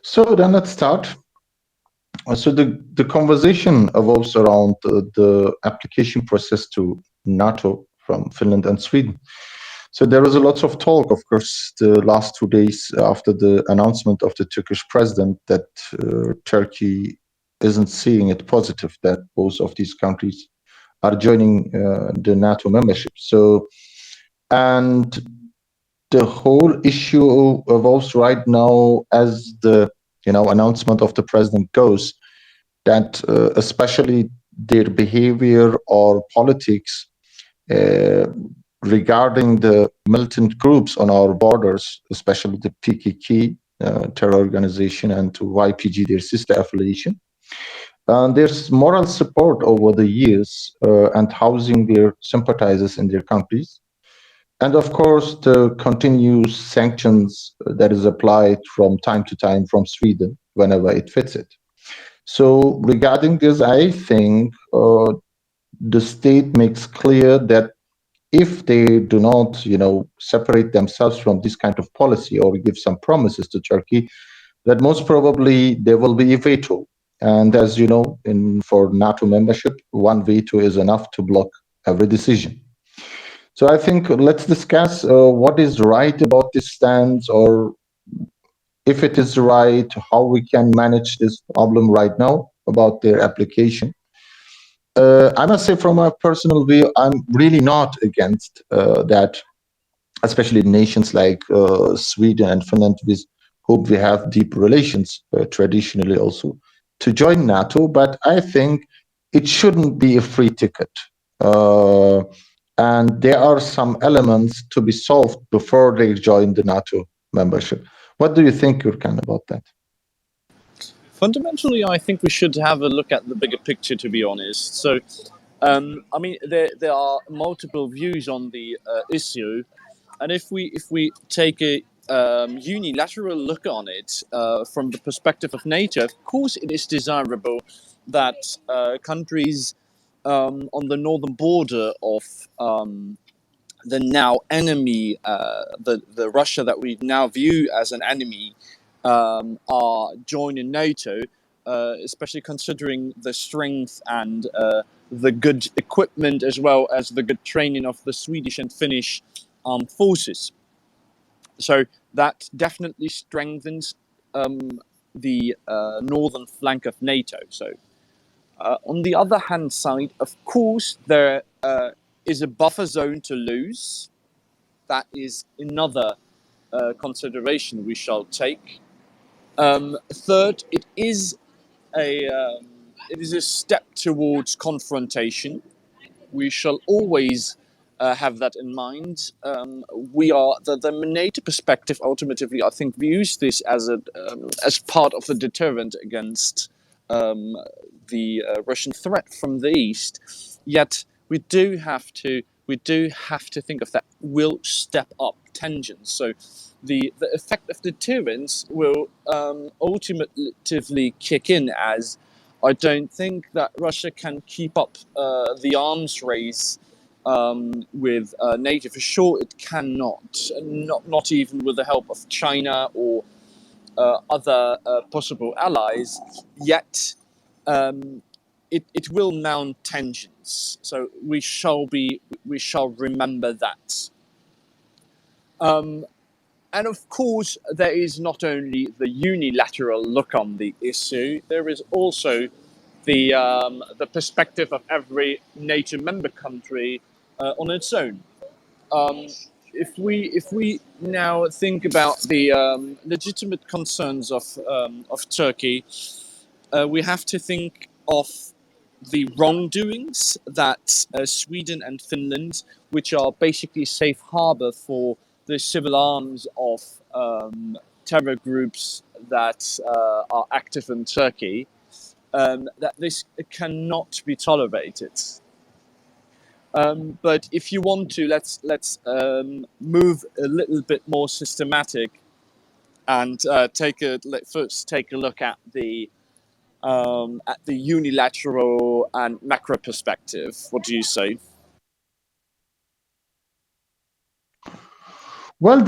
So then let's start. So the conversation evolves around the application process to NATO from Finland and Sweden. So there was a lot of talk, of course, the last 2 days after the announcement of the Turkish president that Turkey isn't seeing it positive that both of these countries are joining the NATO membership. So, and the whole issue evolves right now as the announcement of the president goes that especially their behavior or politics uh, regarding the militant groups on our borders, especially the PKK terror organization and to YPG, their sister affiliation. And there's moral support over the years and housing their sympathizers in their countries. And of course, the continuous sanctions that is applied from time to time from Sweden whenever it fits it. So regarding this, I think the state makes clear that if they do not, separate themselves from this kind of policy or give some promises to Turkey, that most probably there will be a veto. And as you know, for NATO membership, one veto is enough to block every decision. So I think let's discuss what is right about this stance, or if it is right, how we can manage this problem right now about their application. I must say, from a personal view, I'm really not against that, especially nations like Sweden and Finland, with whom we have deep relations traditionally also, to join NATO. But I think it shouldn't be a free ticket. Uh, and there are some elements to be solved before they join the NATO membership. What do you think, Gürkan, about that? Fundamentally, I think we should have a look at the bigger picture, to be honest. So, I mean, there are multiple views on the issue, and if we take a unilateral look on it from the perspective of NATO, of course, it is desirable that countries on the northern border of the now enemy, the Russia that we now view as an enemy, are joining NATO, especially considering the strength and the good equipment as well as the good training of the Swedish and Finnish armed forces. So that definitely strengthens the northern flank of NATO. So on the other hand side, of course, there is a buffer zone to lose. That is another consideration we shall take. Third, it is a step towards confrontation. We shall always have that in mind. We are the NATO perspective. Ultimately, I think views this as part of the deterrent against the Russian threat from the east. Yet we do have to think of that will step up tensions. So the effect of deterrence will ultimately kick in, as I don't think that Russia can keep up the arms race with NATO. For sure, it cannot. Not even with the help of China or other possible allies. Yet, it will mount tensions. So we shall remember that. And of course, there is not only the unilateral look on the issue. There is also the perspective of every NATO member country on its own. Um, if we now think about the legitimate concerns of Turkey, we have to think of the wrongdoings that Sweden and Finland, which are basically safe harbor for the civil arms of terror groups that are active in Turkey, that this cannot be tolerated. But if you want to, let's move a little bit more systematic and first take a look at the unilateral and macro perspective. What do you say? Well,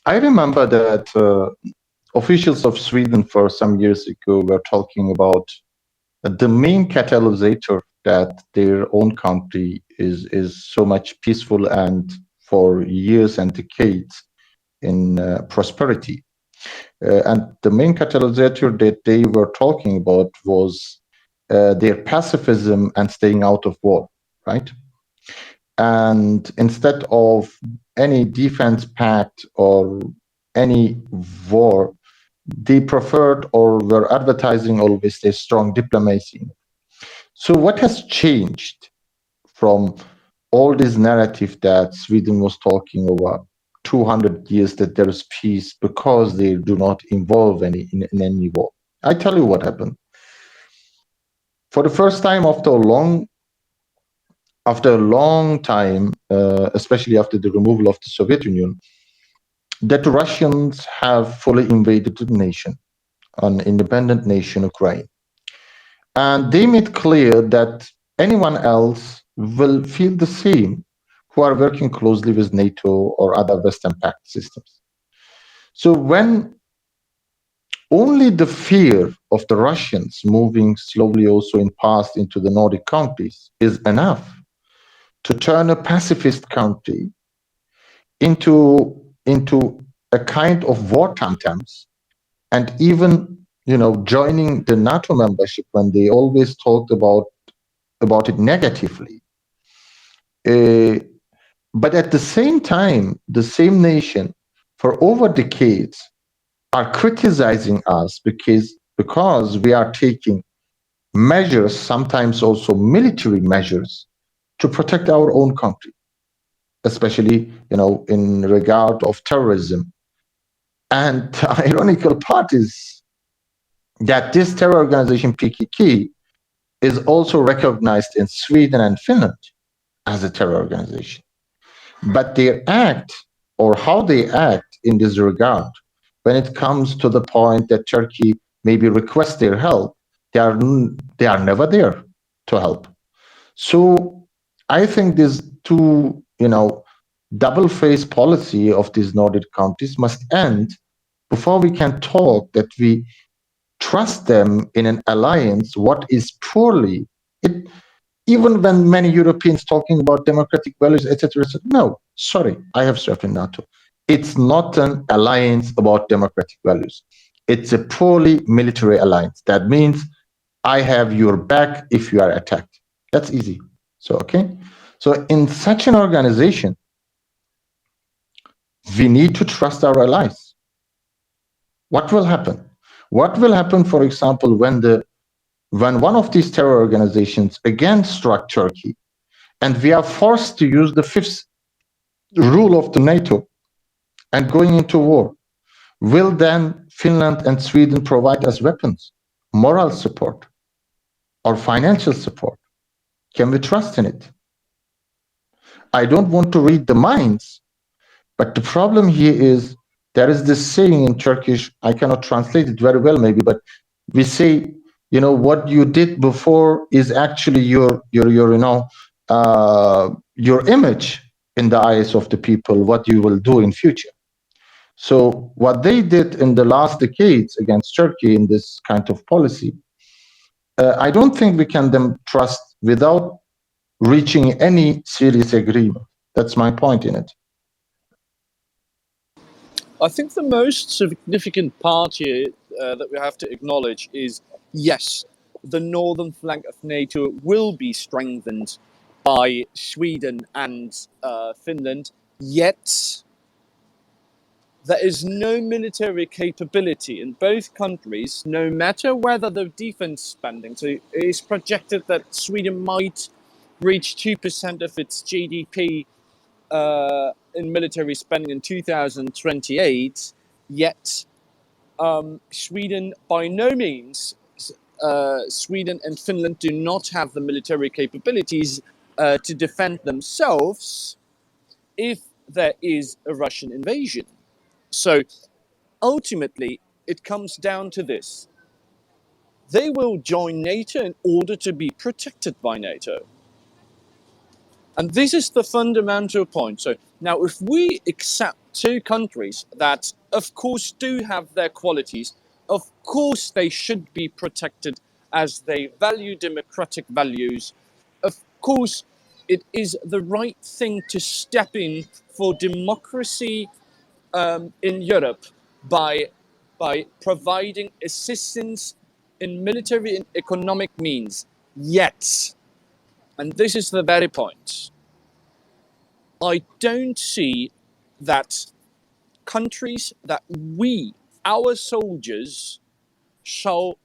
I remember that officials of Sweden for some years ago were talking about the main catalysator that their own country is so much peaceful and for years and decades in prosperity. And the main catalysator that they were talking about was their pacifism and staying out of war, right? And instead of any defense pact or any war, they preferred or were advertising always their strong diplomacy. So what has changed from all this narrative that Sweden was talking over 200 years that there is peace because they do not involve in any war? I tell you what happened. For the first time after a long time, especially after the removal of the Soviet Union, that the Russians have fully invaded the nation, an independent nation, Ukraine. And they made clear that anyone else will feel the same who are working closely with NATO or other Western Pact systems. So when only the fear of the Russians moving slowly also in past into the Nordic countries is enough to turn a pacifist country into a kind of war tantrums, and even joining the NATO membership when they always talked about it negatively. But at the same time, the same nation for over decades are criticizing us because we are taking measures, sometimes also military measures, to protect our own country, especially in regard of terrorism. And the ironical part is that this terror organization PKK is also recognized in Sweden and Finland as a terror organization. But their act, or how they act in this regard, when it comes to the point that Turkey maybe requests their help, they are never there to help. So I think this double-faced policy of these Nordic countries must end before we can talk that we trust them in an alliance. What is poorly, even when many Europeans talking about democratic values, etc., no, sorry, I have served in NATO. It's not an alliance about democratic values. It's a purely military alliance. That means I have your back if you are attacked. That's easy. So, okay. So in such an organization, we need to trust our allies. What will happen? What will happen, for example, when one of these terror organizations again struck Turkey, and we are forced to use the fifth rule of the NATO and going into war? Will then Finland and Sweden provide us weapons, moral support, or financial support? Can we trust in it? I don't want to read the minds, but the problem here is there is this saying in Turkish, I cannot translate it very well maybe, but we say, what you did before is actually your image in the eyes of the people, what you will do in future. So what they did in the last decades against Turkey in this kind of policy, I don't think we can then trust without reaching any serious agreement. That's my point in it. I think the most significant part here that we have to acknowledge is, yes, the northern flank of NATO will be strengthened by Sweden and Finland, yet there is no military capability in both countries, no matter whether the defense spending. So it is projected that Sweden might reach 2% of its GDP in military spending in 2028, yet Sweden, by no means, Sweden and Finland do not have the military capabilities to defend themselves if there is a Russian invasion. So ultimately, it comes down to this. They will join NATO in order to be protected by NATO. And this is the fundamental point. So now, if we accept two countries that, of course, do have their qualities, of course, they should be protected as they value democratic values, of course, it is the right thing to step in for democracy in Europe by providing assistance in military and economic means. Yet, and this is the very point, I don't see that countries that our soldiers, shall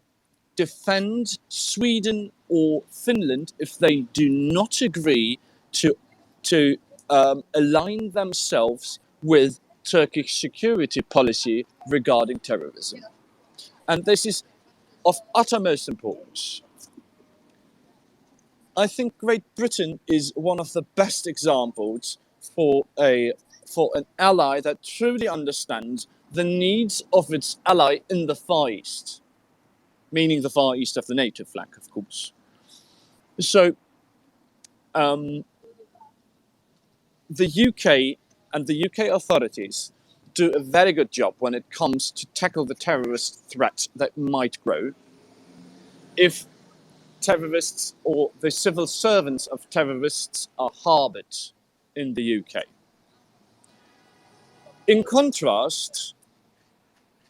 defend Sweden or Finland if they do not agree to align themselves with Turkish security policy regarding terrorism. And this is of uttermost importance. I think Great Britain is one of the best examples for an ally that truly understands the needs of its ally in the Far East, meaning the Far East of the NATO flank, of course. So the UK and the UK authorities do a very good job when it comes to tackle the terrorist threat that might grow if terrorists or the civil servants of terrorists are harboured in the UK. In contrast,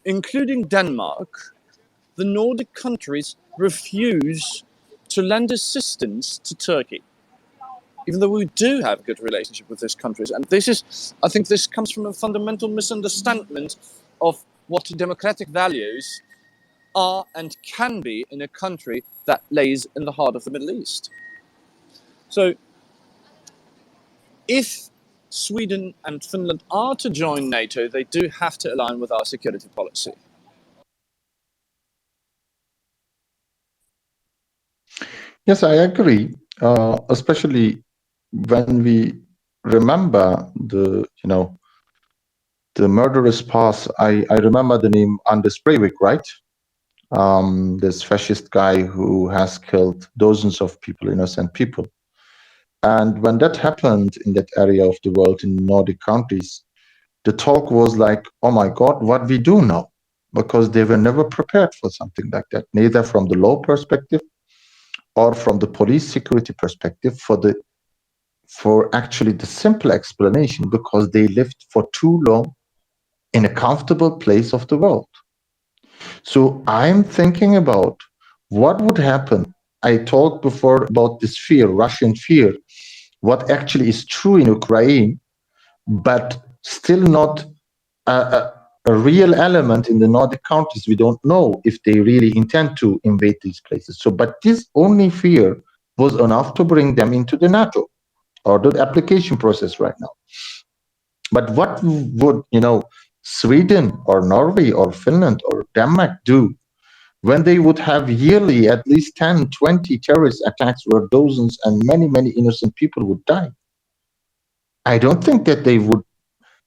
including Denmark, the Nordic countries refuse to lend assistance to Turkey, even though we do have a good relationship with these countries. And I think this comes from a fundamental misunderstanding of what democratic values are and can be in a country that lays in the heart of the Middle East. So if Sweden and Finland are to join NATO, they do have to align with our security policy. Yes, I agree, especially when we remember the murderous past. I remember the name Anders Breivik, right? This fascist guy who has killed dozens of people, innocent people. And when that happened in that area of the world, in the Nordic countries, the talk was like, oh my God, what we do now? Because they were never prepared for something like that, neither from the law perspective or from the police security perspective, for actually the simple explanation, because they lived for too long in a comfortable place of the world. So I'm thinking about what would happen. I talked before about this fear, Russian fear, what actually is true in Ukraine, but still not a real element in the Nordic countries. We don't know if they really intend to invade these places. So, but this only fear was enough to bring them into the NATO or the application process right now. But what would, Sweden or Norway or Finland or Denmark do when they would have yearly at least 10, 20 terrorist attacks where dozens and many, many innocent people would die? I don't think that they would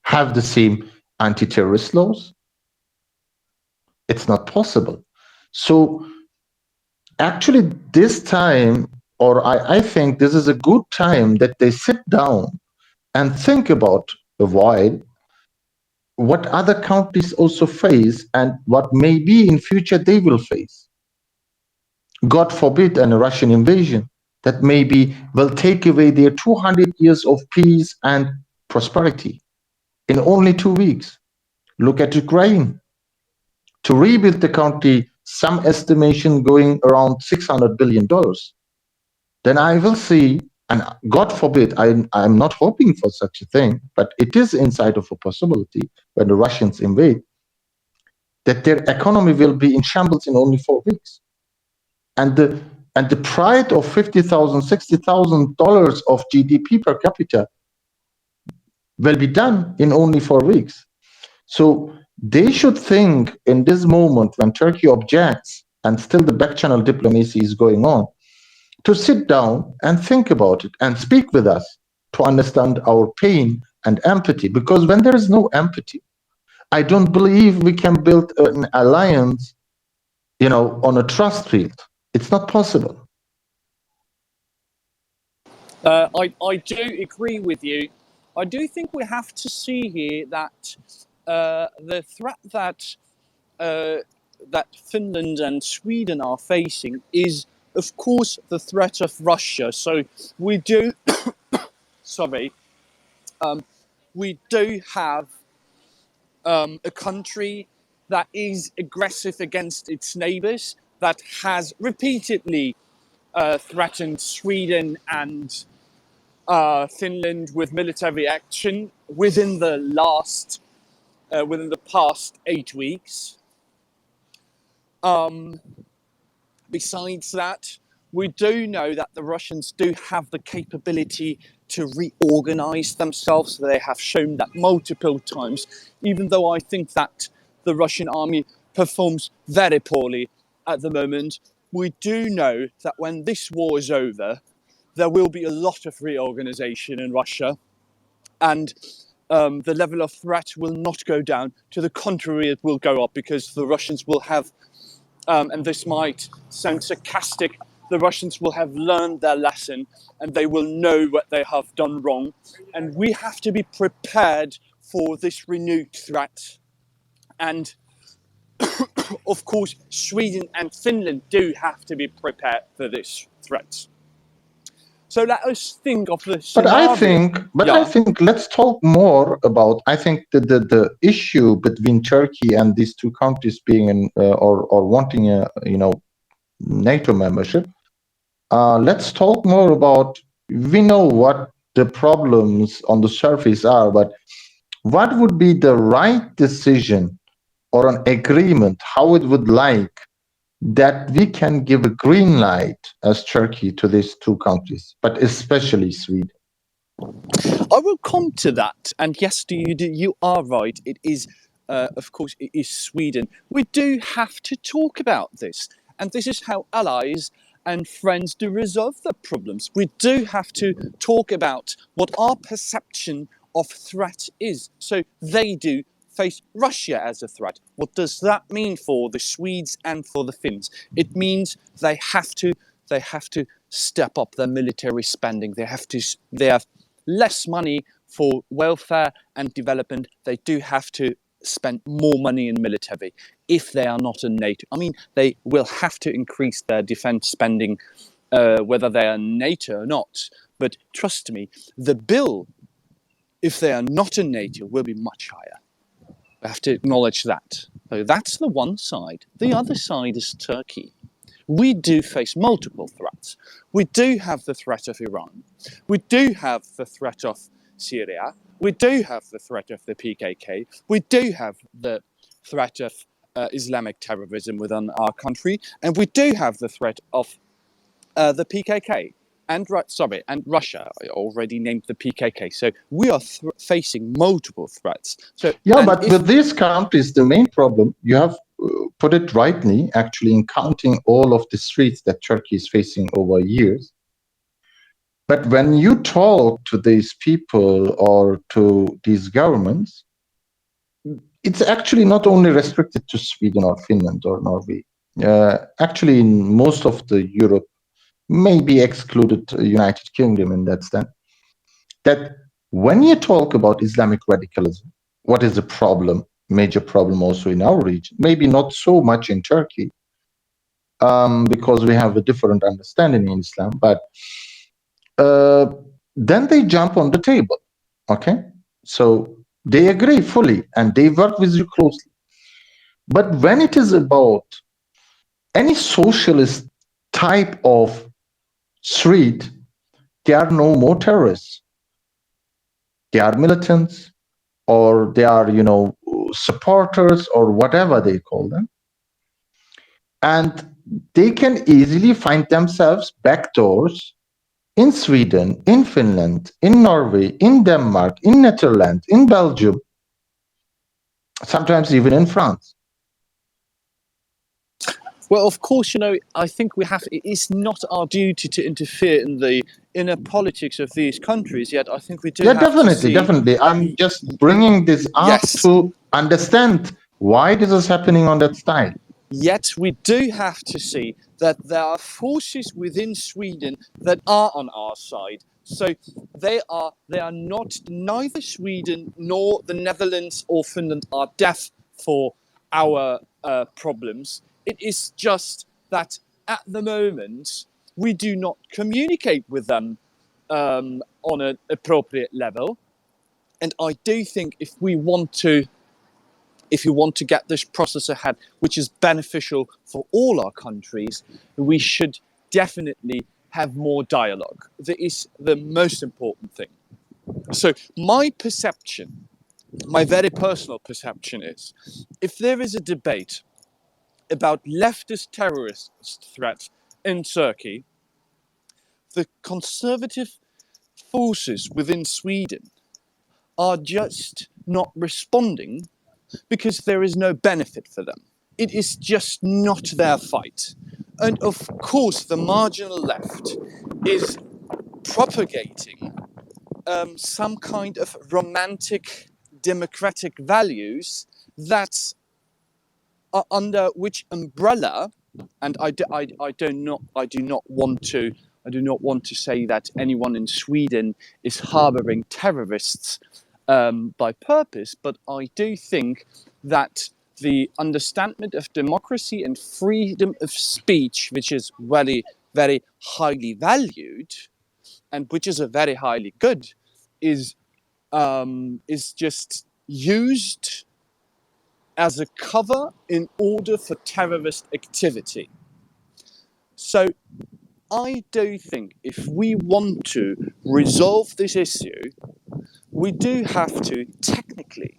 have the same anti-terrorist laws. It's not possible. So actually this time, or I think this is a good time that they sit down and think about a while what other countries also face and what maybe in future they will face. God forbid a Russian invasion that maybe will take away their 200 years of peace and prosperity in only 2 weeks. Look at Ukraine. To rebuild the country, some estimation going around $600 billion. Then I will see, and God forbid, I'm not hoping for such a thing, but it is inside of a possibility when the Russians invade, that their economy will be in shambles in only 4 weeks. And the pride of $50,000, $60,000 of GDP per capita will be done in only 4 weeks. So they should think in this moment when Turkey objects and still the back channel diplomacy is going on, to sit down and think about it and speak with us to understand our pain and empathy. Because when there is no empathy, I don't believe we can build an alliance, on a trust field. It's not possible. I do agree with you. I do think we have to see here that the threat that Finland and Sweden are facing is, of course, the threat of Russia. So we do, sorry, we do have a country that is aggressive against its neighbours, that has repeatedly threatened Sweden and Finland with military action within the past 8 weeks. Besides that, we do know that the Russians do have the capability to reorganize themselves. They have shown that multiple times, even though I think that the Russian army performs very poorly at the moment. We do know that when this war is over, there will be a lot of reorganization in Russia, and the level of threat will not go down. To the contrary, it will go up, because the Russians will have, and this might sound sarcastic, the Russians will have learned their lesson and they will know what they have done wrong. And we have to be prepared for this renewed threat. And of course, Sweden and Finland do have to be prepared for this threat. So let us think of the scenario. I think let's talk more about. I think the issue between Turkey and these two countries being in or wanting a NATO membership. Let's talk more about. We know what the problems on the surface are, but what would be the right decision or an agreement? How it would like that we can give a green light as Turkey to these two countries, but especially Sweden. I will come to that. And yes, you are right. It is, of course, it is Sweden. We do have to talk about this. And this is how allies and friends do resolve the problems. We do have to talk about what our perception of threat is. So they do face Russia as a threat. What does that mean for the Swedes and for the Finns? It means they have to step up their military spending. They have less money for welfare and development. They do have to spend more money in military if they are not in NATO. I mean, they will have to increase their defense spending, whether they are NATO or not. But trust me, the bill, if they are not in NATO, will be much higher. We have to acknowledge that. So that's the one side. The other side is Turkey. We do face multiple threats. We do have the threat of Iran. We do have the threat of Syria. We do have the threat of the PKK. We do have the threat of Islamic terrorism within our country. And we do have the threat of the PKK. And Russia. I already named the PKK. So we are facing multiple threats. So but with these countries, the main problem, you have put it rightly, actually, in counting all of the threats that Turkey is facing over years. But when you talk to these people or to these governments, it's actually not only restricted to Sweden or Finland or Norway. Actually, in most of the Europe, maybe excluded United Kingdom in that sense, that when you talk about Islamic radicalism, what is the problem, major problem also in our region, maybe not so much in Turkey, because we have a different understanding in Islam, but then they jump on the table, okay? So they agree fully and they work with you closely. But when it is about any socialist type of threat, they are no more terrorists. They are militants, or they are, supporters, or whatever they call them. And they can easily find themselves backdoors in Sweden, in Finland, in Norway, in Denmark, in Netherlands, in Belgium, sometimes even in France. Well, of course, I think it is not our duty to interfere in the inner politics of these countries, yet I think we do have to see... Definitely. I'm just bringing this up to understand why this is happening on that side. Yet we do have to see that there are forces within Sweden that are on our side. So they are not, neither Sweden nor the Netherlands or Finland are deaf for our problems. It is just that at the moment we do not communicate with them on an appropriate level. And I do think if we want to get this process ahead, which is beneficial for all our countries, we should definitely have more dialogue. That is the most important thing. So my perception, my very personal perception is, if there is a debate about leftist terrorist threat in Turkey, the conservative forces within Sweden are just not responding because there is no benefit for them. It is just not their fight. And of course, the marginal left is propagating some kind of romantic democratic values that are under which umbrella, and I do not want to say that anyone in Sweden is harboring terrorists by purpose, but I do think that the understanding of democracy and freedom of speech, which is very, very highly valued, and which is a very highly good, is just used as a cover in order for terrorist activity. So I do think if we want to resolve this issue, we do have to technically,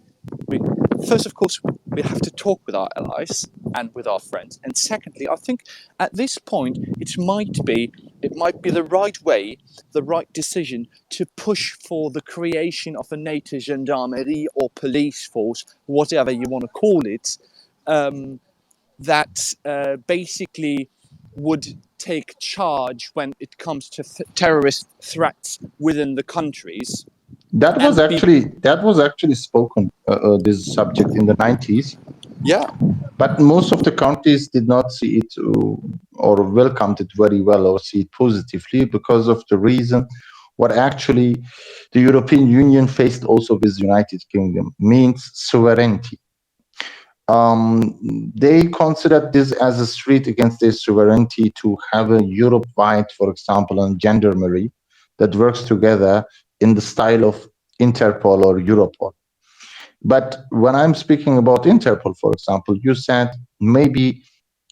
first of course, we have to talk with our allies and with our friends. And secondly, I think at this point, it might be the right way, the right decision to push for the creation of a NATO gendarmerie or police force, whatever you want to call it, that basically would take charge when it comes to terrorist threats within the countries. That was actually spoken this subject in the 90s. Yeah. But most of the countries did not see it or welcomed it very well or see it positively because of the reason what actually the European Union faced also with the United Kingdom means sovereignty. They considered this as a threat against their sovereignty to have a Europe-wide, for example, a gendarmerie that works together in the style of Interpol or Europol. But when I'm speaking about Interpol, for example, you said maybe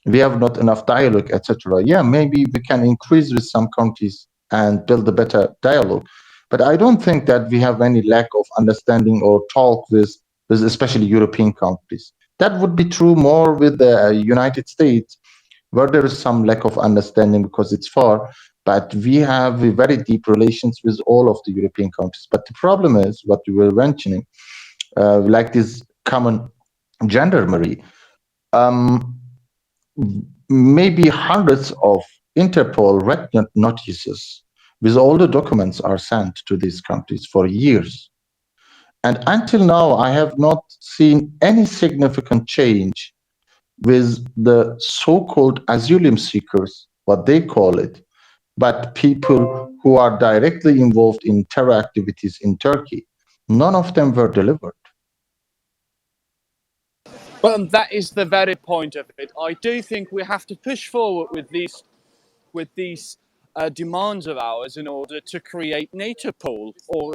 we have not enough dialogue, etc. Yeah, maybe we can increase with some countries and build a better dialogue. But I don't think that we have any lack of understanding or talk with especially European countries. That would be true more with the United States, where there is some lack of understanding because it's far. But we have a very deep relations with all of the European countries. But the problem is what you were mentioning, like this common gendarmerie. Maybe hundreds of Interpol red notices with all the documents are sent to these countries for years. And until now, I have not seen any significant change with the so-called asylum seekers, what they call it, but people who are directly involved in terror activities in Turkey. None of them were delivered. Well, that is the very point of it. I do think we have to push forward with these demands of ours in order to create NATO Pol, or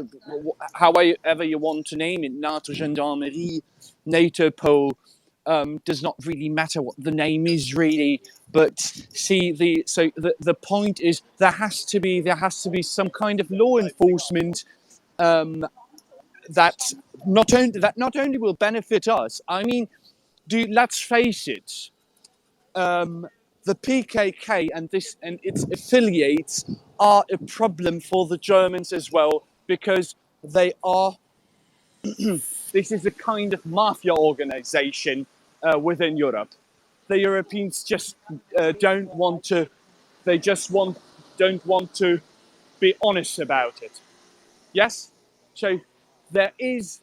however you want to name it, NATO Gendarmerie, NATO Pol. Does not really matter what the name is really, but see the point is there has to be some kind of law enforcement that not only will benefit us. I mean, let's face it, the PKK and its affiliates are a problem for the Germans as well, because they are. This is a kind of mafia organization within Europe. The Europeans just don't want to. They just don't want to be honest about it. Yes, so there is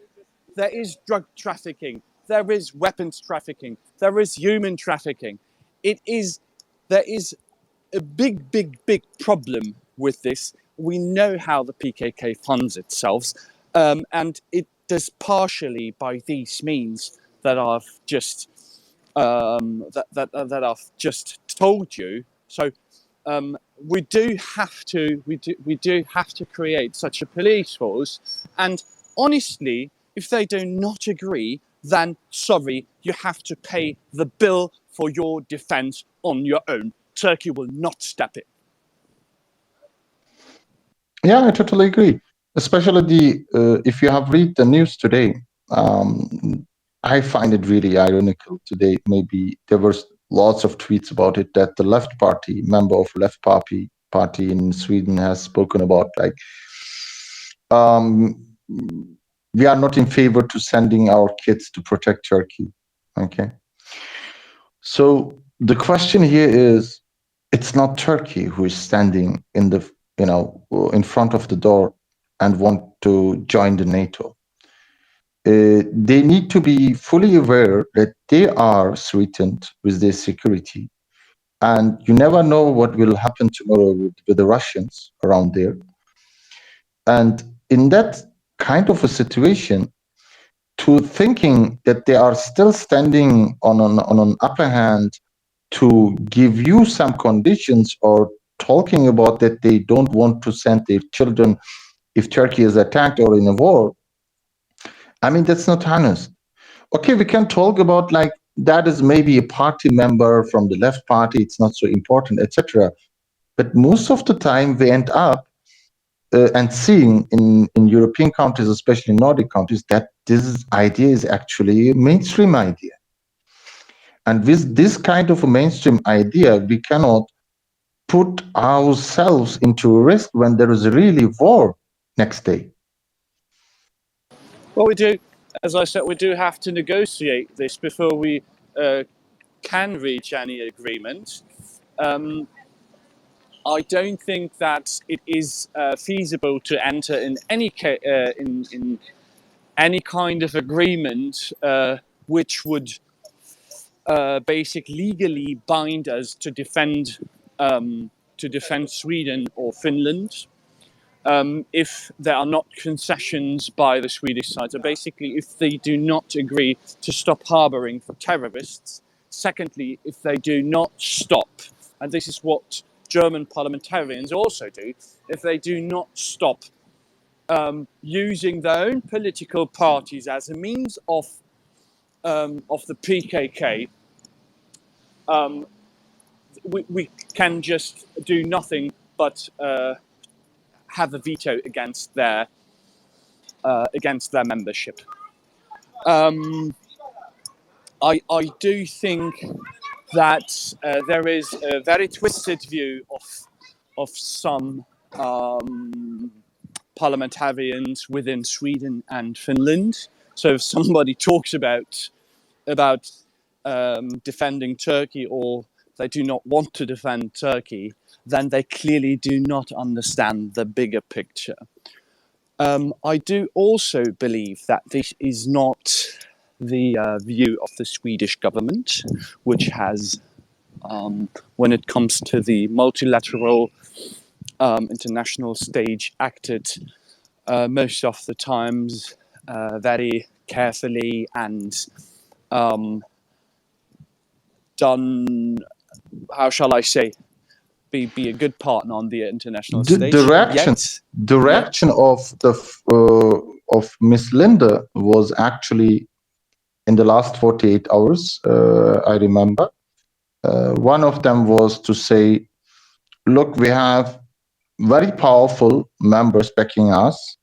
drug trafficking, there is weapons trafficking, there is human trafficking. There is a big problem with this. we know how the PKK funds itself, and it does partially by these means that I've just that I've just told you. So we do have to create such a police force, and honestly, if they do not agree, then sorry, you have to pay the bill for your defense on your own. Turkey will not step in. Yeah, I totally agree. Especially if you have read the news today, I find it really ironical today. Maybe there was lots of tweets about it that the left party, member of left party in Sweden, has spoken about like we are not in favor to sending our kids to protect Turkey. Okay. So the question here is, it's not Turkey who is standing in the in front of the door and want to join the NATO. They need to be fully aware that they are threatened with their security, and you never know what will happen tomorrow with the Russians around there. And in that kind of a situation, to thinking that they are still standing on an upper hand to give you some conditions, or talking about that they don't want to send their children if Turkey is attacked or in a war, I mean, that's not honest. Okay, we can talk about like that is maybe a party member from the left party, it's not so important, etc. But most of the time we end up and seeing in European countries, especially Nordic countries, that this idea is actually a mainstream idea. And with this kind of a mainstream idea, we cannot put ourselves into a risk when there is really war next day. Well, we do, as I said, we do have to negotiate this before we can reach any agreement. I don't think that it is feasible to enter in any in any kind of agreement which would basically legally bind us to defend Sweden or Finland. If there are not concessions by the Swedish side. So basically, if they do not agree to stop harboring for terrorists. Secondly, if they do not stop, and this is what German parliamentarians also do, if they do not stop using their own political parties as a means of the PKK, we can just do nothing but have a veto against their membership. I do think that there is a very twisted view of some parliamentarians within Sweden and Finland. So if somebody talks about defending Turkey, or they do not want to defend Turkey, then they clearly do not understand the bigger picture. I do also believe that this is not the view of the Swedish government, which has, when it comes to the multilateral international stage, acted most of the times very carefully and done, how shall I say, be a good partner on the international stage. The reaction of Miss Linda was actually in the last 48 hours. I remember one of them was to say, "Look, we have very powerful members backing us,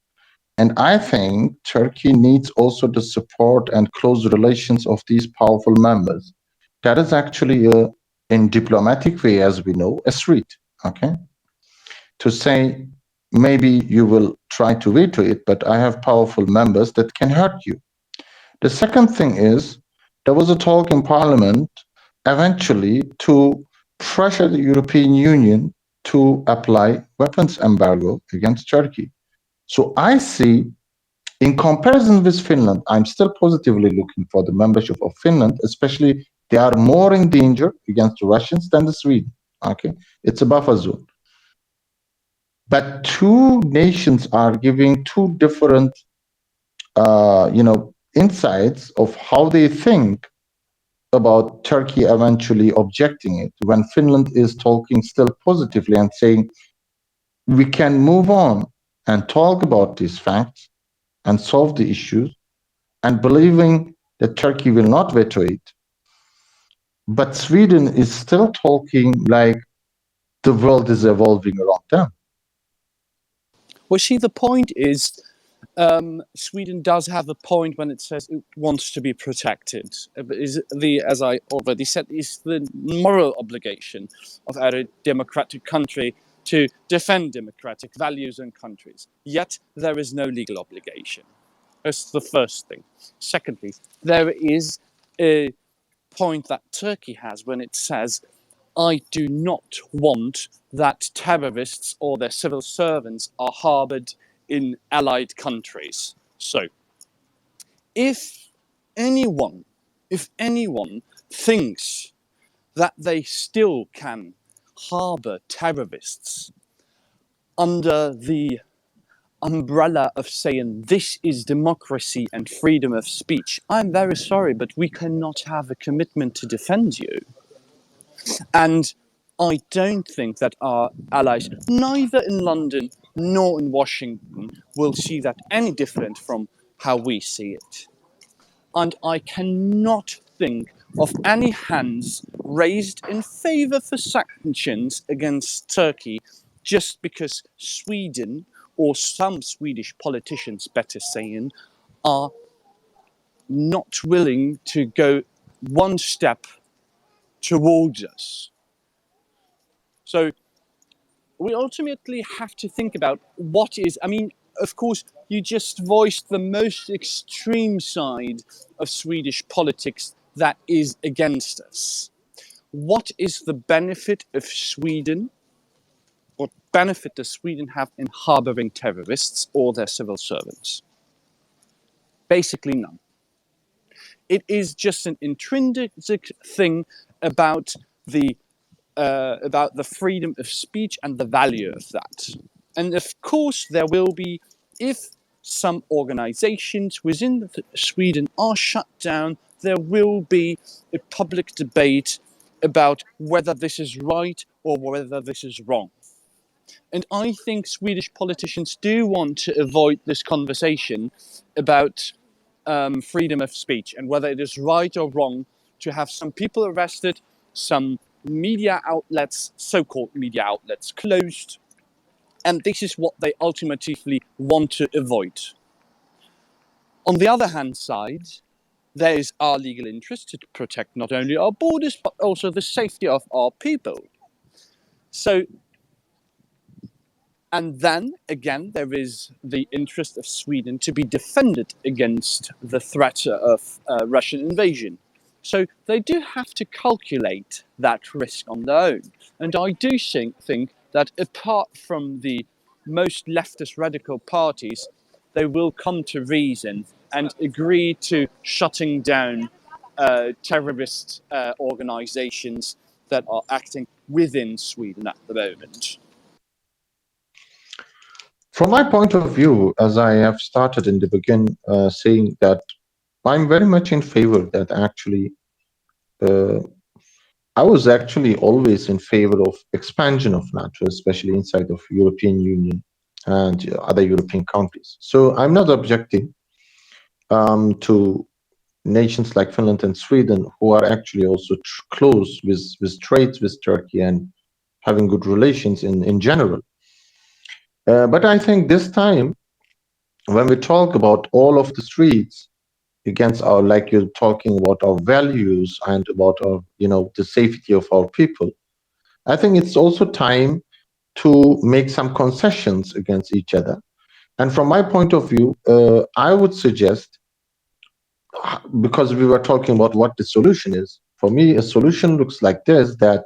and I think Turkey needs also the support and close relations of these powerful members." That is actually in diplomatic way, as we know, a threat, okay? To say, maybe you will try to veto it, but I have powerful members that can hurt you. The second thing is, there was a talk in Parliament eventually to pressure the European Union to apply weapons embargo against Turkey. So I see, in comparison with Finland, I'm still positively looking for the membership of Finland, especially they are more in danger against the Russians than the Sweden. Okay, it's a buffer zone. But two nations are giving two different, insights of how they think about Turkey eventually objecting it. When Finland is talking still positively and saying we can move on and talk about these facts and solve the issues, and believing that Turkey will not veto it. But Sweden is still talking like the world is evolving around them. Well, see, the point is, Sweden does have a point when it says it wants to be protected. As I already said, is the moral obligation of a democratic country to defend democratic values and countries. Yet there is no legal obligation. That's the first thing. Secondly, there is a point that Turkey has when it says, I do not want that terrorists or their civil servants are harbored in allied countries. So, if anyone thinks that they still can harbor terrorists under the umbrella of saying this is democracy and freedom of speech, I'm very sorry, but we cannot have a commitment to defend you. And I don't think that our allies, neither in London nor in Washington, will see that any different from how we see it. And I cannot think of any hands raised in favour for sanctions against Turkey just because Sweden, or some Swedish politicians better saying, are not willing to go one step towards us. So we ultimately have to think about what is, I mean, of course, you just voiced the most extreme side of Swedish politics that is against us. What is the benefit of Sweden? What benefit does Sweden have in harboring terrorists or their civil servants? Basically none. It is just an intrinsic thing about the freedom of speech and the value of that. And of course, there will be, if some organizations within Sweden are shut down, there will be a public debate about whether this is right or whether this is wrong. And I think Swedish politicians do want to avoid this conversation about freedom of speech and whether it is right or wrong to have some people arrested, some media outlets, so-called media outlets, closed. And this is what they ultimately want to avoid. On the other hand side, there is our legal interest to protect not only our borders, but also the safety of our people. So, and then again, there is the interest of Sweden to be defended against the threat of Russian invasion. So they do have to calculate that risk on their own. And I do think that apart from the most leftist radical parties, they will come to reason and agree to shutting down terrorist organizations that are acting within Sweden at the moment. From my point of view, as I have started in the beginning, saying that I'm very much in favor that actually, I was actually always in favor of expansion of NATO, especially inside of European Union and other European countries. So I'm not objecting to nations like Finland and Sweden, who are actually also close with trades with Turkey and having good relations in general. But I think this time, when we talk about all of the streets against our, like you're talking about our values and about our, the safety of our people, I think it's also time to make some concessions against each other. And from my point of view, I would suggest, because we were talking about what the solution is, for me, a solution looks like this, that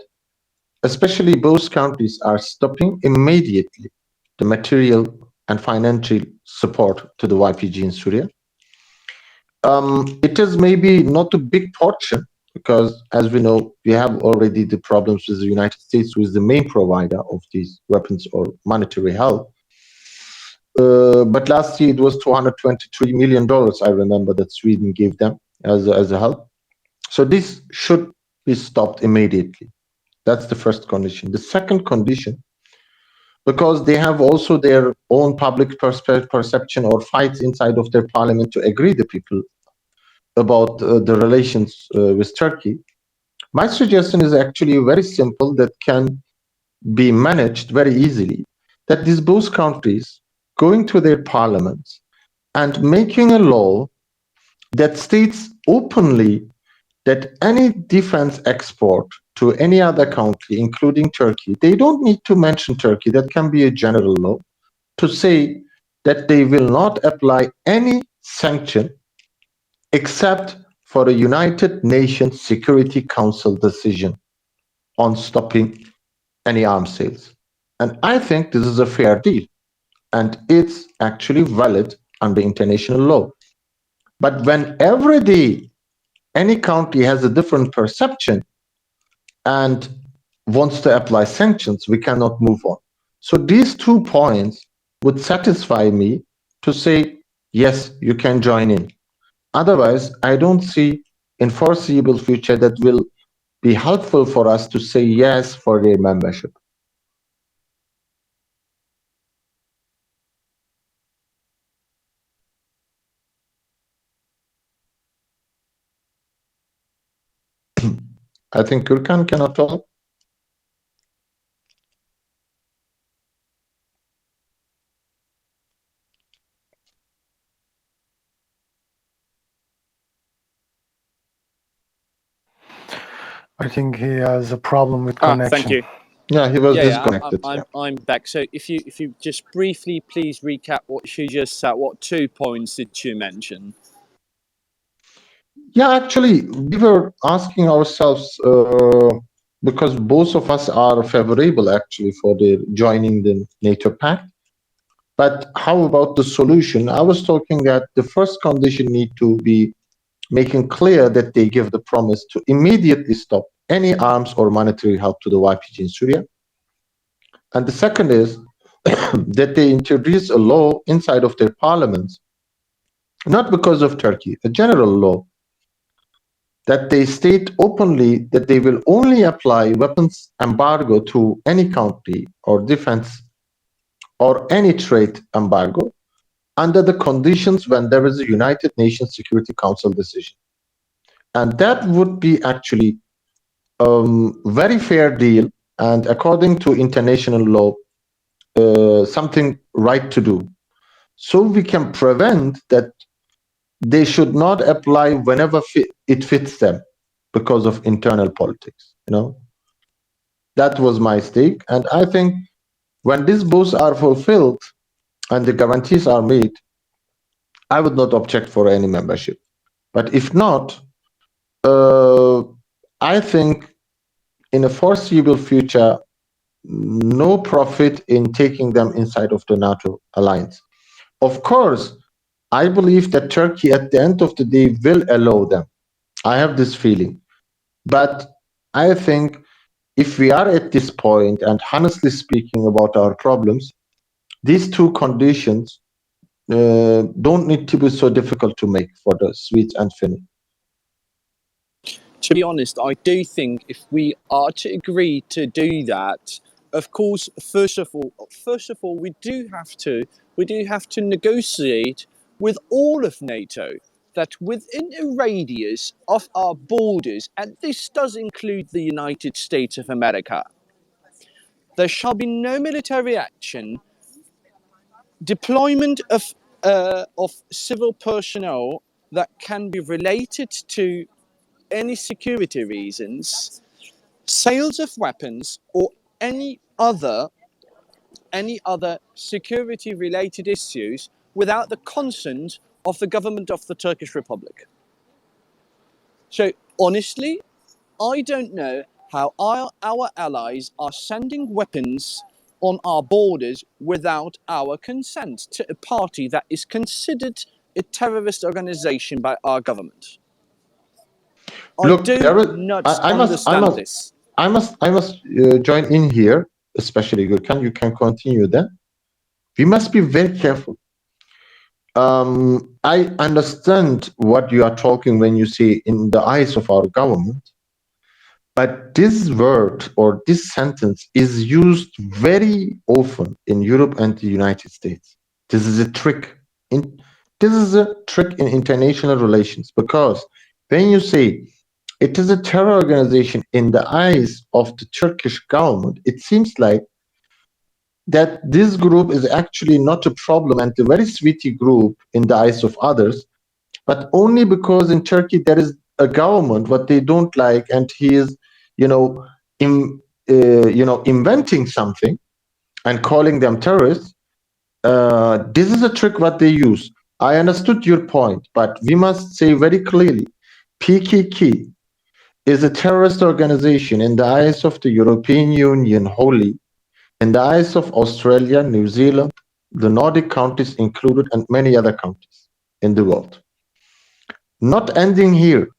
especially both countries are stopping immediately the material and financial support to the YPG in Syria. It is maybe not a big portion because as we know, we have already the problems with the United States, who is the main provider of these weapons or monetary help. But last year it was $223 million, I remember, that Sweden gave them as a help. So this should be stopped immediately. That's the first condition. The second condition, because they have also their own public perception or fights inside of their parliament to agree the people about the relations with Turkey. My suggestion is actually very simple that can be managed very easily, that these both countries going to their parliaments and making a law that states openly that any defense export to any other country, including Turkey, they don't need to mention Turkey, that can be a general law, to say that they will not apply any sanction except for a United Nations Security Council decision on stopping any arms sales. And I think this is a fair deal, and it's actually valid under international law. But when every day any country has a different perception and wants to apply sanctions, we cannot move on. So these 2 points would satisfy me to say, yes, you can join in. Otherwise, I don't see in foreseeable future that will be helpful for us to say yes for their membership. I think Gürkan cannot talk. I think he has a problem with connection. Thank you. Yeah, he was Yeah, disconnected. I'm back. So if you just briefly please recap what you just said, what 2 points did you mention? Yeah, actually, we were asking ourselves, because both of us are favorable actually for the joining the NATO pact. But how about the solution? I was talking that the first condition need to be making clear that they give the promise to immediately stop any arms or monetary help to the YPG in Syria. And the second is that they introduce a law inside of their parliaments, not because of Turkey, a general law, that they state openly that they will only apply weapons embargo to any country or defense or any trade embargo under the conditions when there is a United Nations Security Council decision. And that would be actually very fair deal, and according to international law, something right to do. So we can prevent that they should not apply whenever it fits them because of internal politics. That was my stake, and I think when these both are fulfilled and the guarantees are made, I would not object for any membership. But if not, I think in a foreseeable future, no profit in taking them inside of the NATO alliance. Of course, I believe that Turkey at the end of the day will allow them. I have this feeling. But I think if we are at this point and honestly speaking about our problems, these 2 conditions don't need to be so difficult to make for the Swedes and Finns. To be honest, I do think if we are to agree to do that, of course, first of all, we do have to negotiate with all of NATO that within a radius of our borders, and this does include the United States of America, there shall be no military action, deployment of civil personnel that can be related to any security reasons, sales of weapons, or any other security related issues without the consent of the government of the Turkish Republic. So honestly, I don't know how our allies are sending weapons on our borders without our consent to a party that is considered a terrorist organization by our government. I Look, do there is, not I understand this. must join in here, especially Gürkan. You can continue then. We must be very careful. I understand what you are talking when you say in the eyes of our government, but this word or this sentence is used very often in Europe and the United States. This is a trick. This is a trick in international relations, because when you say it is a terror organization in the eyes of the Turkish government, it seems like that this group is actually not a problem and a very sweetie group in the eyes of others, but only because in Turkey there is a government what they don't like, and he is, you know, inventing something and calling them terrorists. This is a trick what they use. I understood your point, but we must say very clearly, PKK is a terrorist organization in the eyes of the European Union wholly, in the eyes of Australia, New Zealand, the Nordic countries included, and many other countries in the world. Not ending here,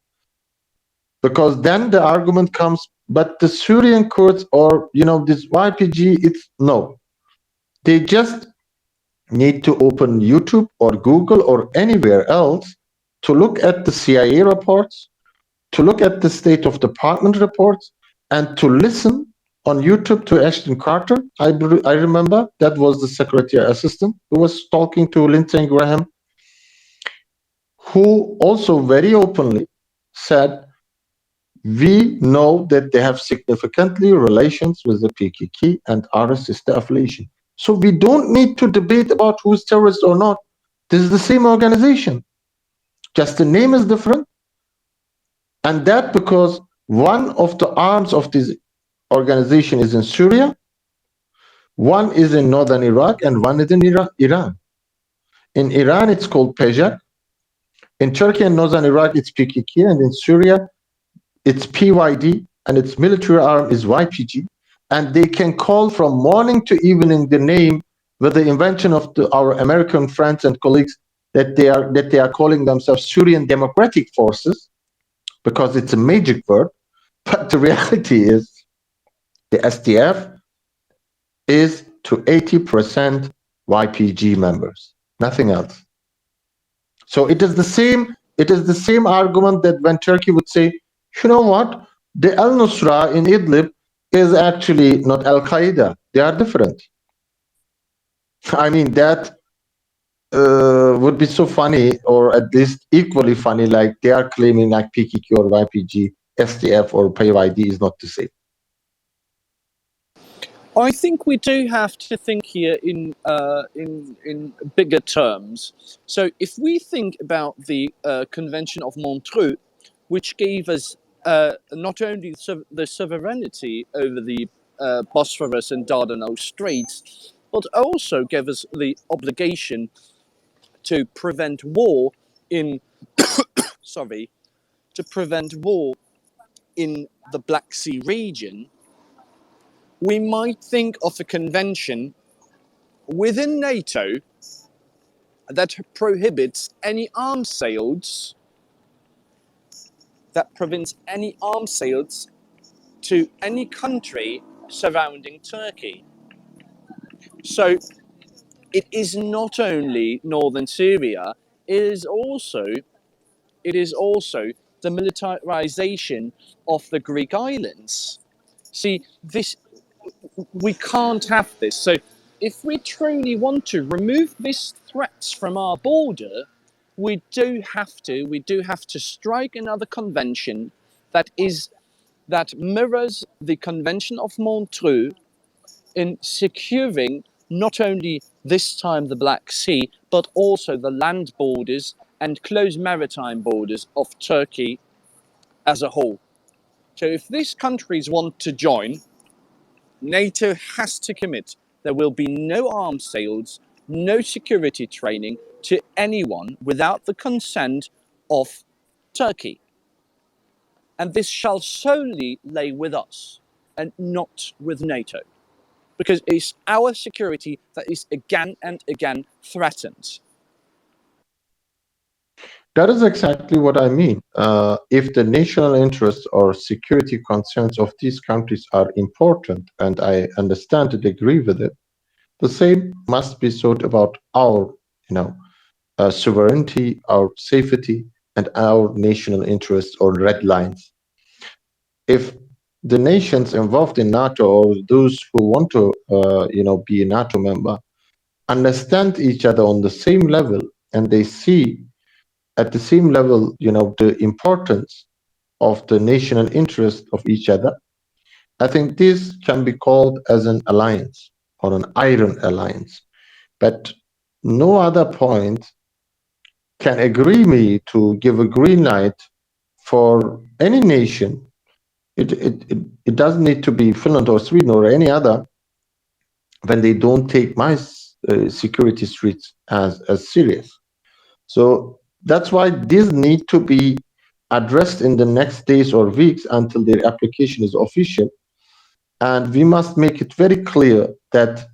because then the argument comes, but the Syrian Kurds or this YPG, it's no. They just need to open YouTube or Google or anywhere else to look at the CIA reports, to look at the State of Department reports, and to listen on YouTube to Ashton Carter. I remember that was the Secretary Assistant who was talking to Lindsey Graham, who also very openly said, we know that they have significantly relations with the PKK and RSS affiliation. So we don't need to debate about who's terrorist or not. This is the same organization. Just the name is different. And that because one of the arms of this organization is in Syria, one is in northern Iraq, and one is in Iran. In Iran, it's called PEJAK. In Turkey and northern Iraq, it's PKK. And in Syria, it's PYD, and its military arm is YPG. And they can call from morning to evening the name with the invention of our American friends and colleagues that they are calling themselves Syrian Democratic Forces, because it's a magic word. But the reality is the SDF is to 80% YPG members, nothing else. So it is the same argument that when Turkey would say, you know what, the Al-Nusra in Idlib is actually not Al-Qaeda. They are different. I mean, that would be so funny, or at least equally funny, like they are claiming like PKK or YPG, SDF or PYD is not the same. I think we do have to think here in bigger terms. So if we think about the Convention of Montreux, which gave us not only the sovereignty over the Bosphorus and Dardanelles Straits, but also gave us the obligation to prevent war in to prevent war in the Black Sea region, we might think of a convention within NATO that prohibits any arms sales, that prevents any arms sales to any country surrounding Turkey. So it is not only northern Syria, it is also the militarization of the Greek islands. See, we can't have this. So if we truly want to remove these threats from our border, we do have to strike another convention that mirrors the Convention of Montreux in securing not only this time the Black Sea, but also the land borders and close maritime borders of Turkey as a whole. So if these countries want to join, NATO has to commit there will be no arms sales, no security training to anyone without the consent of Turkey. And this shall solely lay with us and not with NATO, because it's our security that is again and again threatened. That is exactly what I mean. If the national interests or security concerns of these countries are important, and I understand and agree with it, the same must be thought about our, sovereignty, our safety, and our national interests or red lines. If the nations involved in NATO or those who want to, be a NATO member understand each other on the same level, and they see at the same level, the importance of the national interest of each other, I think this can be called as an alliance or an iron alliance. But no other point can agree me to give a green light for any nation. It doesn't need to be Finland or Sweden or any other when they don't take my security threats as serious. So that's why these need to be addressed in the next days or weeks until their application is official. And we must make it very clear that,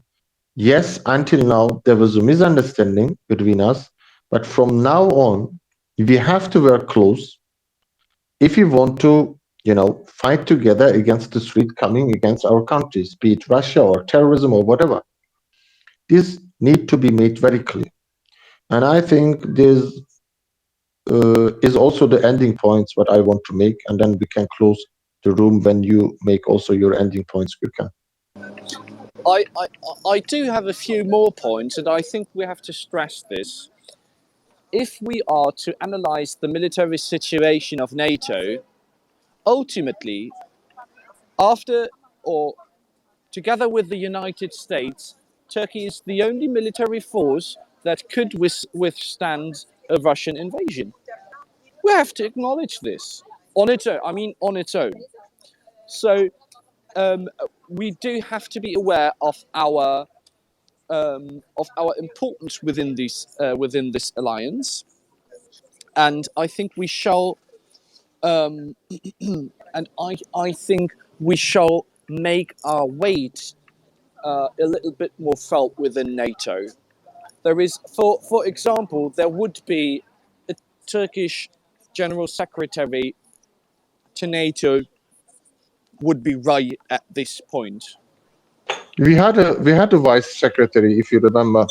yes, until now, there was a misunderstanding between us, but from now on, we have to work close if we want to, fight together against the threat coming against our countries, be it Russia or terrorism or whatever. This need to be made very clear. And I think this is also the ending points what I want to make, and then we can close the room when you make also your ending points, Gürkan. I do have a few more points, and I think we have to stress this. If we are to analyze the military situation of NATO, ultimately, after or together with the United States, Turkey is the only military force that could withstand a Russian invasion. We have to acknowledge this on its own. I mean, on its own. So we do have to be aware of our importance within this alliance, and I think we shall. And I think we shall make our weight a little bit more felt within NATO. There is, for example, there would be a Turkish General Secretary to NATO would be right at this point. We had a vice secretary, if you remember.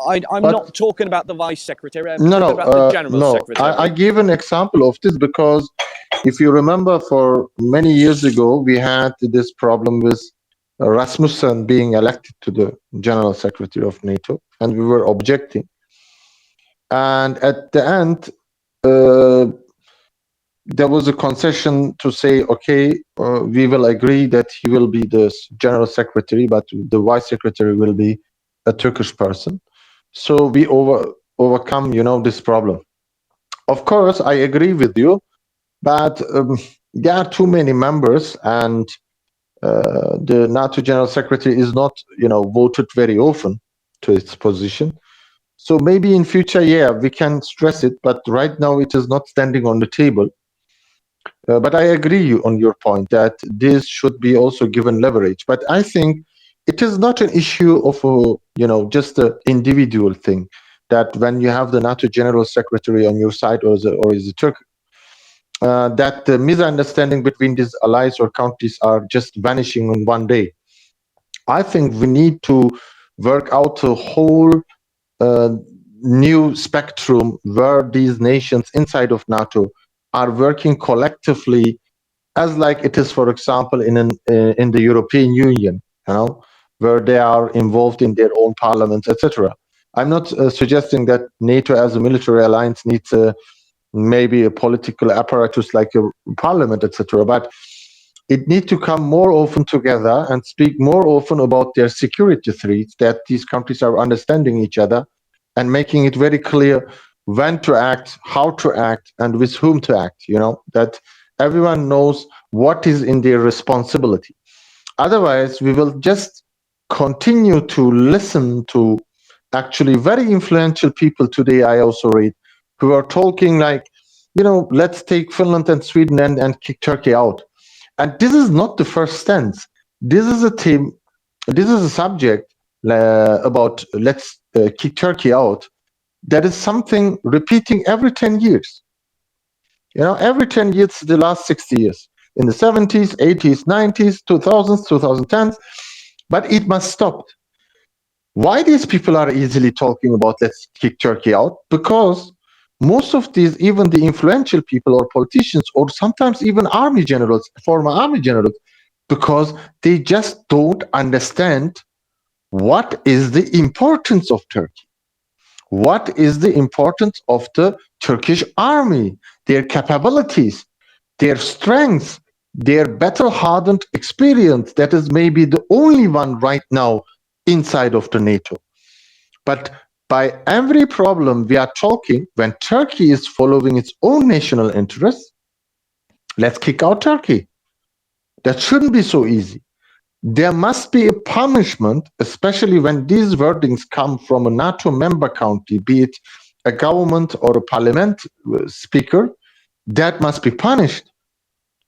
I'm But- not talking about the vice secretary. I'm talking about the general secretary. I gave an example of this because if you remember, for many years ago, we had this problem with Rasmussen being elected to the general secretary of NATO, and we were objecting. And at the end, there was a concession to say, okay, we will agree that he will be the general secretary, but the vice secretary will be a Turkish person. So we overcome, this problem. Of course, I agree with you, but there are too many members, and the NATO general secretary is not, voted very often to its position. So maybe in future, we can stress it, but right now it is not standing on the table. But I agree on your point that this should be also given leverage. But I think it is not an issue of just an individual thing. That when you have the NATO General Secretary on your side or is a Turk, that the misunderstanding between these allies or countries are just vanishing in one day. I think we need to work out a whole new spectrum where these nations inside of NATO are working collectively, as like it is, for example, in the European Union, where they are involved in their own parliaments, etc. I'm not suggesting that NATO as a military alliance needs maybe a political apparatus like a parliament, etc. But it needs to come more often together and speak more often about their security threats, that these countries are understanding each other and making it very clear when to act, how to act, and with whom to act, that everyone knows what is in their responsibility. Otherwise, we will just continue to listen to actually very influential people today, I also read, who are talking like, let's take Finland and Sweden and kick Turkey out. And this is not the first stance. This is a theme, this is a subject about let's kick Turkey out. that is something repeating every 10 years. You know, every 10 years, the last 60 years, in the 70s, 80s, 90s, 2000s, 2010s, but it must stop. Why these people are easily talking about let's kick Turkey out? Because most of these, even the influential people or politicians, or sometimes even army generals, former army generals, because they just don't understand what is the importance of Turkey. What is the importance of the Turkish army, their capabilities, their strengths, their battle-hardened experience that is maybe the only one right now inside of the NATO. But by every problem we are talking, when Turkey is following its own national interests, let's kick out Turkey. That shouldn't be so easy. There must be a punishment, especially when these wordings come from a NATO member country, be it a government or a parliament speaker, that must be punished.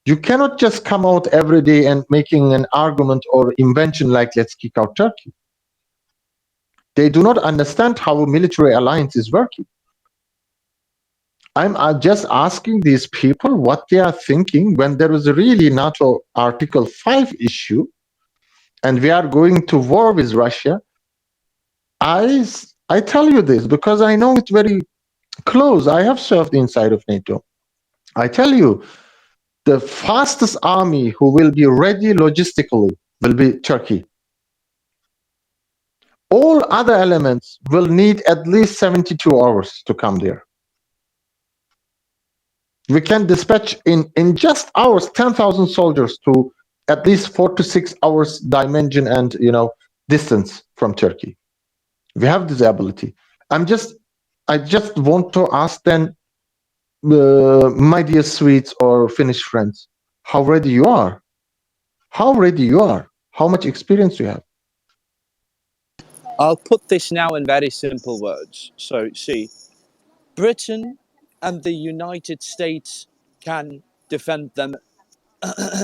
You cannot just come out every day and making an argument or invention like let's kick out Turkey. They do not understand how a military alliance is working. I'm just asking these people what they are thinking when there is a really NATO Article 5 issue and we are going to war with Russia. I tell you this because I know it very close. I have served inside of NATO. I tell you, the fastest army who will be ready logistically will be Turkey. All other elements will need at least 72 hours to come there. We can dispatch in just hours 10,000 soldiers to at least 4 to 6 hours dimension and distance from Turkey. We have this ability. I just want to ask then, my dear Swedes or Finnish friends, how ready you are? How ready you are? How much experience you have? I'll put this now in very simple words. So, see, Britain and the United States can defend them,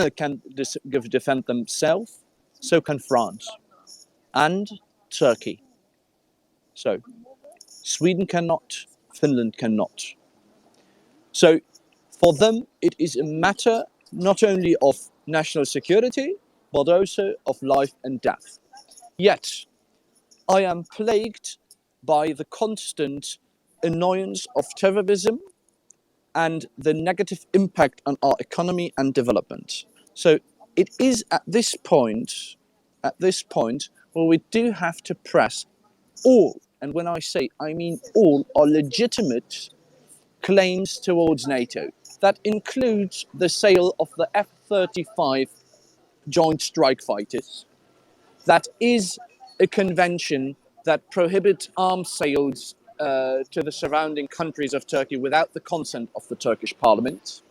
defend themselves. So can France and Turkey. So, Sweden cannot, Finland cannot. So, for them, it is a matter not only of national security, but also of life and death. Yet, I am plagued by the constant annoyance of terrorism and the negative impact on our economy and development. So it is at this point where we do have to press all, and when I say I mean all, our legitimate claims towards NATO. That includes the sale of the F-35 Joint Strike Fighters. That is a convention that prohibits arms sales to the surrounding countries of Turkey without the consent of the Turkish parliament.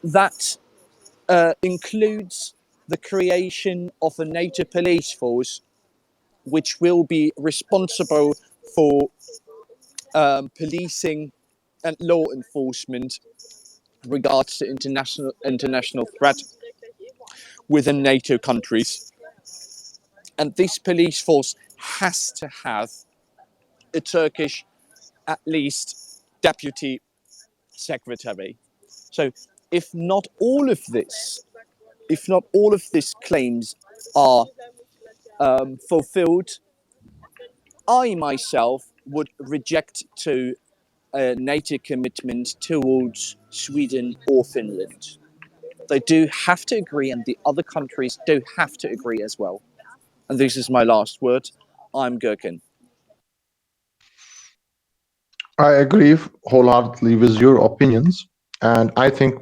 That includes the creation of a NATO police force, which will be responsible for policing and law enforcement regards to international threat within NATO countries. And this police force has to have a Turkish, at least, deputy secretary. So if not all of these claims are fulfilled, I myself would reject to a NATO commitment towards Sweden or Finland. They do have to agree, and the other countries do have to agree as well. And this is my last word. I'm Gherkin. I agree wholeheartedly with your opinions, and I think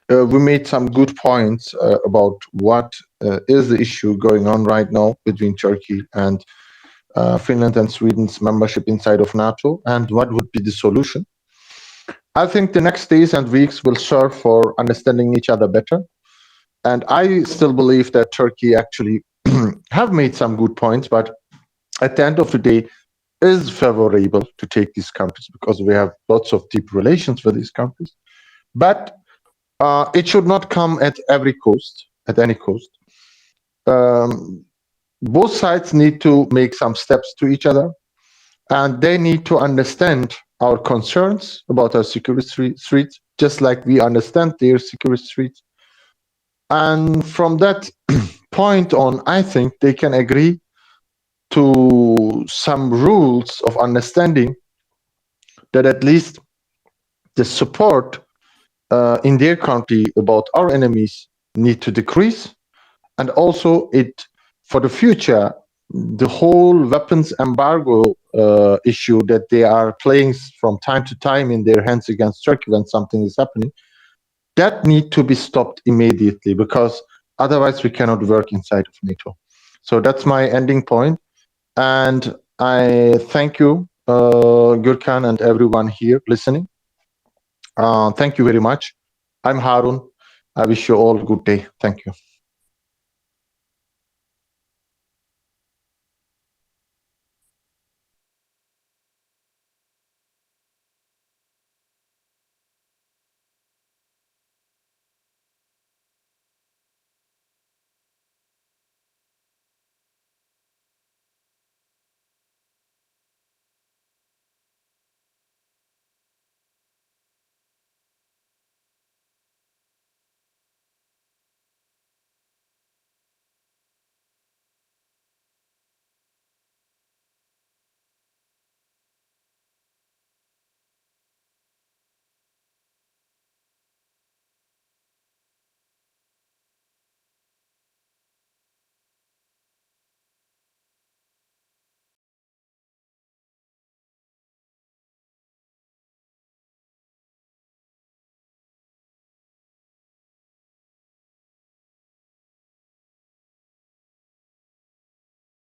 we made some good points about what is the issue going on right now between Turkey and Finland and Sweden's membership inside of NATO, and what would be the solution. I think the next days and weeks will serve for understanding each other better. And I still believe that Turkey actually have made some good points, but at the end of the day, is favorable to take these countries because we have lots of deep relations with these countries. But it should not come at every cost, at any cost. Both sides need to make some steps to each other. and they need to understand our concerns about our security threats, just like we understand their security threats. And from that point on, I think they can agree to some rules of understanding that at least the support in their country about our enemies need to decrease, and also it for the future the whole weapons embargo issue that they are playing from time to time in their hands against Turkey when something is happening, that need to be stopped immediately, because otherwise we cannot work inside of NATO. So that's my ending point, and I thank you, Gürkan, and everyone here listening. Thank you very much. I'm Harun. I wish you all a good day. Thank you.